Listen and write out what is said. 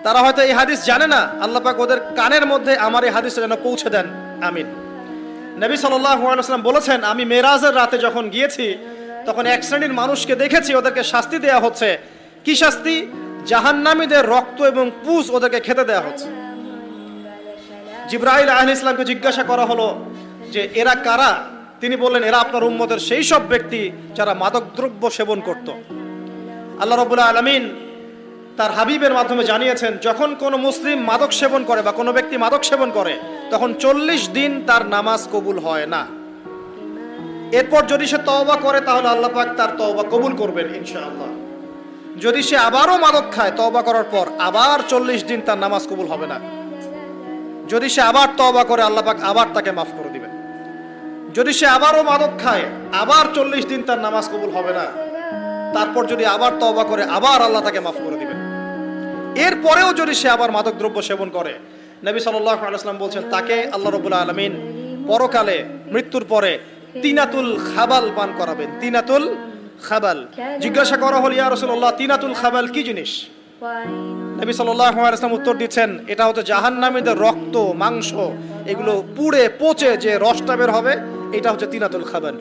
তারা হয়তো এই হাদিস জানে না, আল্লাহ পাক ওদের কানের মধ্যে আমার এই হাদিসটা যেন পৌঁছে দেন, আমিন। নবী সাল্লাল্লাহু আলাইহি ওয়াসাল্লাম বলেছেন, আমি মেরাজের রাতে যখন গিয়েছি তখন এক শ্রেণীর মানুষকে দেখেছি, ওদেরকে শাস্তি দেয়া হচ্ছে। কি শাস্তি? জাহান্নামীদের রক্ত এবং পুঁজ ওদেরকে খেতে দেয়া হচ্ছে। জিবরাইল আলাইহিস সালামকে জিজ্ঞাসা করা হলো যে এরা কারা? তিনি বললেন, এরা আপনার উম্মতের সেই সব ব্যক্তি যারা মাদকদ্রব্য সেবন করত। আল্লাহ রাব্বুল আলামিন তার হাবিবের মাধ্যমে জানিয়েছেন, যখন কোনো মুসলিম মাদক সেবন করে বা কোনো ব্যক্তি মাদক সেবন করে তখন 40 দিন তার নামাজ কবুল হয় না। এরপর যদি সে তওবা করে তাহলে আল্লাহ পাক তার তওবা কবুল করবেন ইনশাআল্লাহ। যদি সে আবারও মাদক খায় তওবা করার পর, আবার 40 দিন তার নামাজ কবুল হবে না। যদি সে আবার তওবা করে আল্লাহ পাক আবার তাকে মাফ করে দিবেন। যদি সে আবারও মাদক খায় আবার 40 দিন তার নামাজ কবুল হবে না। তারপর যদি আবার তওবা করে আবার আল্লাহ তাকে মাফ করে দিবেন। এরপরেও যদি সে আবার মাদক দ্রব্য সেবন করে, নবী সাল্লাল্লাহু আলাইহি ওয়াসাল্লাম বলছেন তাকে আল্লাহ রাব্বুল আলামিন পরকালে মৃত্যুর পরে তিনাতুল খাবাল পান করাবেন। তিনাতুল খাবাল। জিজ্ঞাসা করা হল, ইয়া রাসূলুল্লাহ, তিনাতুল খাবাল কি জিনিস? নবী সাল্লাল্লাহু আলাইহি ওয়াসাল্লাম উত্তর দিচ্ছেন, এটা হচ্ছে জাহান্নামীদের রক্ত, মাংস, এগুলো পুড়ে পচে যে রসটা বের হবে, এটা হচ্ছে তিনাতুল খাবাল।